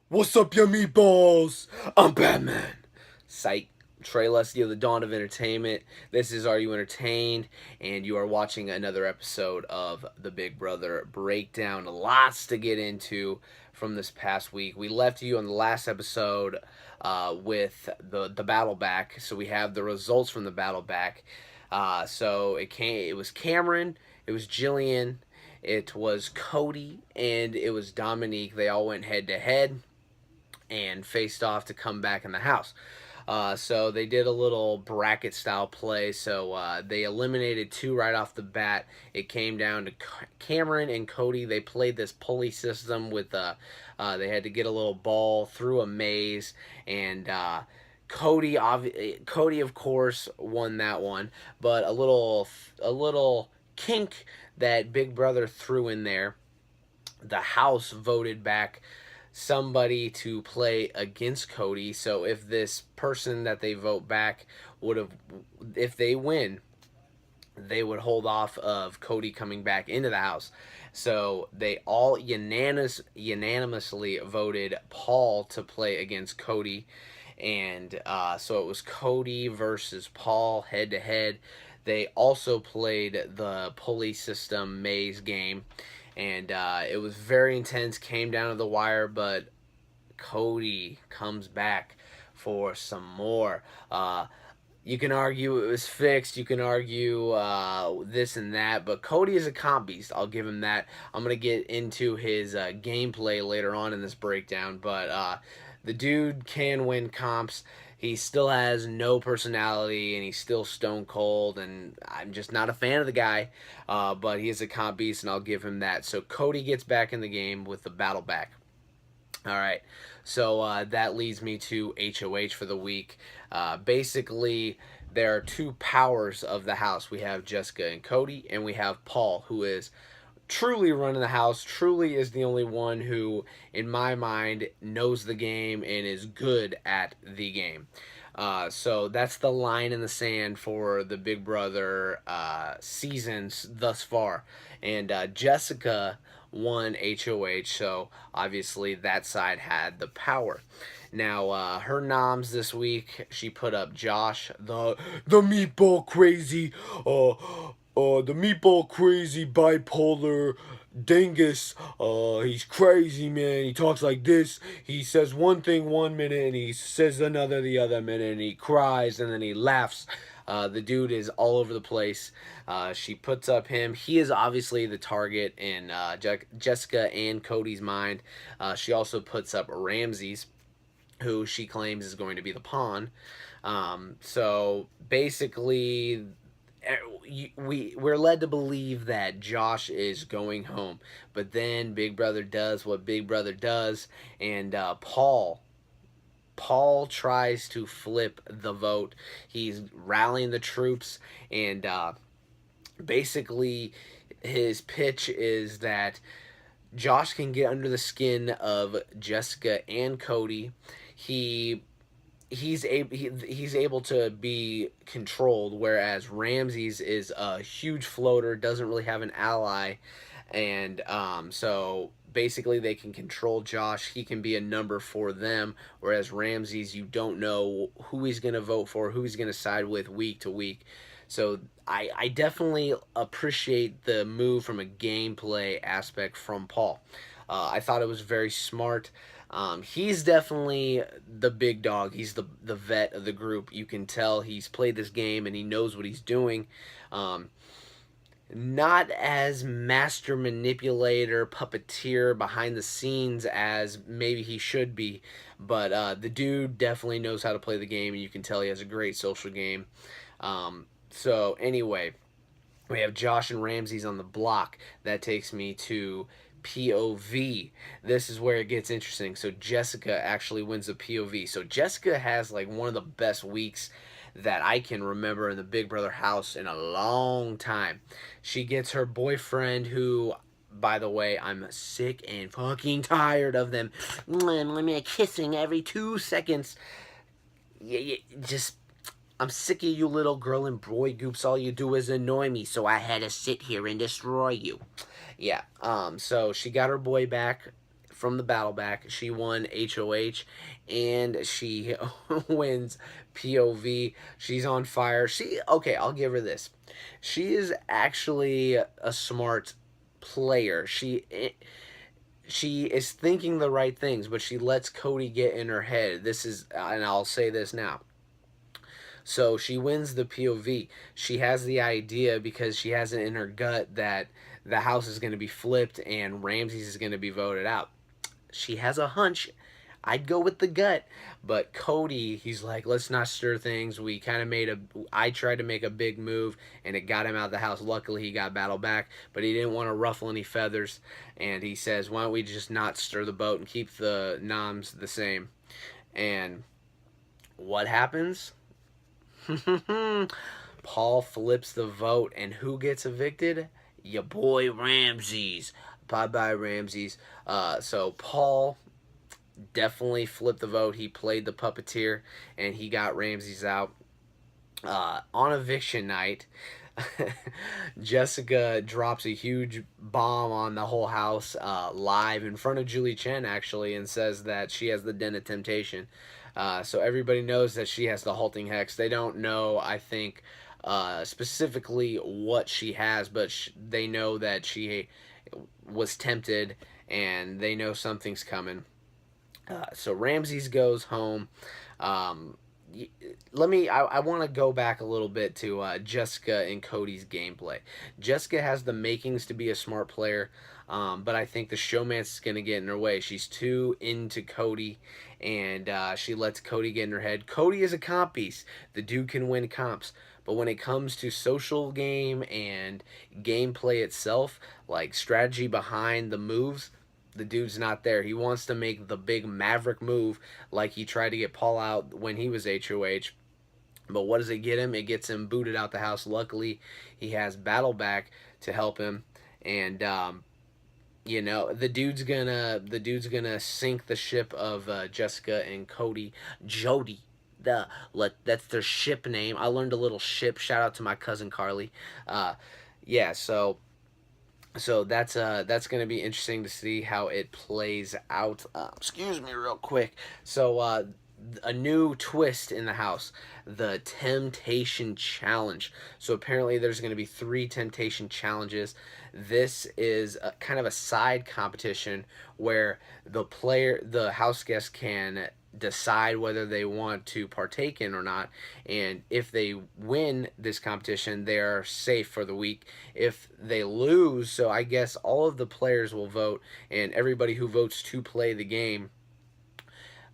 What's up, your meatballs? I'm Batman. Psych. Trey Lusty of the Dawn of Entertainment. This is Are You Entertained? And you are watching another episode of the Big Brother Breakdown. Lots to get into from this past week. We left you on the last episode with the battle back. So we have the results from the battle back. It was Cameron, it was Jillian, it was Cody, and it was Dominique. They all went head to head and faced off to come back in the house. So they did a little bracket style play. So they eliminated two right off the bat. It came down to Cameron and Cody. They played this pulley system with they had to get a little ball through a maze, and Cody of course won that one. But a little kink that Big Brother threw in there. The house voted back somebody to play against Cody. So if this person that they vote back if they win, they would hold off of Cody coming back into the house. So they all unanimously voted Paul to play against Cody. And so it was Cody versus Paul head to head. They also played the pulley system maze game, and it was very intense. Came down to the wire, but Cody comes back for some more. You can argue it was fixed. You can argue this and that, but Cody is a comp beast. I'll give him that. I'm gonna get into his gameplay later on in this breakdown, but the dude can win comps. He still has no personality, and he's still stone cold, and I'm just not a fan of the guy. But he is a comp beast, and I'll give him that. So Cody gets back in the game with the battle back. All right, so that leads me to HOH for the week. Basically, there are two powers of the house. We have Jessica and Cody, and we have Paul, who is truly running the house, truly is the only one who, in my mind, knows the game and is good at the game. So that's the line in the sand for the Big Brother seasons thus far. And Jessica won HOH, so obviously that side had the power. Now, her noms this week, she put up Josh, the meatball crazy, the meatball crazy bipolar dingus. He's crazy, man. He talks like this. He says one thing 1 minute and he says another the other minute, and he cries and then he laughs. The dude is all over the place. She puts up him. He is obviously the target in Jessica and Cody's mind. She also puts up Ramses, who she claims is going to be the pawn. So basically, we're led to believe that Josh is going home, but then Big Brother does what Big Brother does, and Paul tries to flip the vote. He's rallying the troops, and basically his pitch is that Josh can get under the skin of Jessica and Cody. He's able to be controlled, whereas Ramses is a huge floater, doesn't really have an ally, and so basically they can control Josh. He can be a number for them, whereas Ramses, you don't know who he's going to vote for, who he's going to side with week to week. So I definitely appreciate the move from a gameplay aspect from Paul. I thought it was very smart. He's definitely the big dog. He's the vet of the group. You can tell he's played this game and he knows what he's doing. Not as master manipulator, puppeteer behind the scenes as maybe he should be, but the dude definitely knows how to play the game, and you can tell he has a great social game. So anyway, we have Josh and Ramses on the block. That takes me to POV. This is where it gets interesting. So Jessica actually wins the POV. So Jessica has like one of the best weeks that I can remember in the Big Brother house in a long time. She gets her boyfriend, who, by the way, I'm sick and fucking tired of them kissing every 2 seconds. Just, I'm sick of you little girl and boy goops. All you do is annoy me, so I had to sit here and destroy you. Yeah, so she got her boy back from the battle back. She won HOH, and she wins POV. She's on fire. Okay, I'll give her this. She is actually a smart player. She is thinking the right things, but she lets Cody get in her head. This is, and I'll say this now. So she wins the POV. She has the idea because she has it in her gut that the house is going to be flipped and Ramses is going to be voted out. She has a hunch. I'd go with the gut, but Cody, he's like, let's not stir things. We kind of I tried to make a big move, and it got him out of the house. Luckily, he got battle back, but he didn't want to ruffle any feathers, and he says, why don't we just not stir the boat and keep the noms the same? And what happens? Paul flips the vote, and who gets evicted? Your boy Ramses. Bye-bye, Ramses. So Paul definitely flipped the vote. He played the puppeteer, and he got Ramses out. On eviction night, Jessica drops a huge bomb on the whole house live in front of Julie Chen, actually, and says that she has the Den of Temptation. So everybody knows that she has the halting hex. They don't know, I think, specifically what she has, but they know that she was tempted, and they know something's coming. So Ramses goes home. I want to go back a little bit to Jessica and Cody's gameplay. Jessica has the makings to be a smart player, but I think the showmance is going to get in her way. She's too into Cody, and she lets Cody get in her head. Cody is a comp piece. The dude can win comps. But when it comes to social game and gameplay itself, like strategy behind the moves, the dude's not there. He wants to make the big maverick move like he tried to get Paul out when he was HOH. But what does it get him? It gets him booted out the house. Luckily, he has battle back to help him. And the dude's gonna sink the ship of Jessica and Cody. Jody. That's their ship name. I learned a little ship. Shout out to my cousin Carly. Yeah, so that's going to be interesting to see how it plays out. Excuse me real quick. So a new twist in the house, the Temptation Challenge. So apparently there's going to be 3 Temptation Challenges. This is kind of a side competition where the house guest can decide whether they want to partake in or not, and if they win this competition, they are safe for the week. If they lose, so I guess all of the players will vote, and everybody who votes to play the game,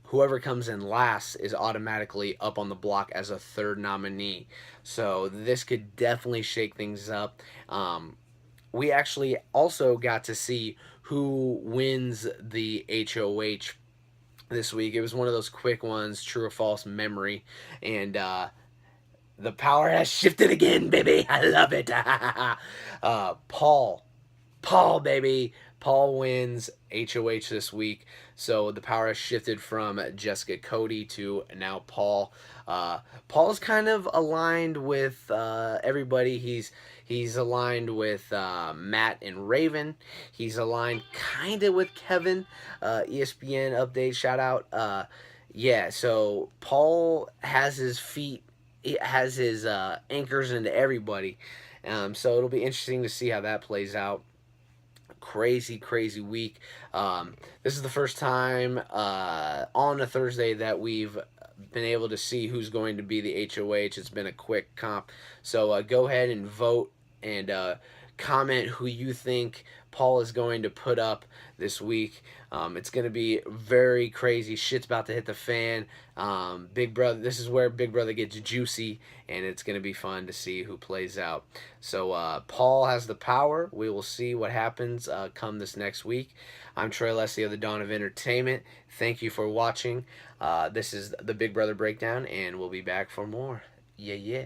whoever comes in last is automatically up on the block as a 3rd nominee. So this could definitely shake things up. We actually also got to see who wins the HOH this week. It was one of those quick ones, true or false memory, and the power has shifted again, baby. I love it. Paul, baby. Paul wins HOH this week, so the power has shifted from Jessica Cody to now Paul. Paul's kind of aligned with everybody. He's aligned with Matt and Raven. He's aligned kind of with Kevin. ESPN update, shout out. Yeah, so Paul has his feet, has his anchors into everybody. So it'll be interesting to see how that plays out. Crazy week. This is the first time on a Thursday that we've been able to see who's going to be the HOH. It's been a quick comp. So go ahead and vote and comment who you think Paul is going to put up this week. It's going to be very crazy. Shit's about to hit the fan. Big Brother. This is where Big Brother gets juicy, and it's going to be fun to see who plays out. So Paul has the power. We will see what happens come this next week. I'm Trey Leslie of the Dawn of Entertainment. Thank you for watching. This is the Big Brother Breakdown, and we'll be back for more. Yeah.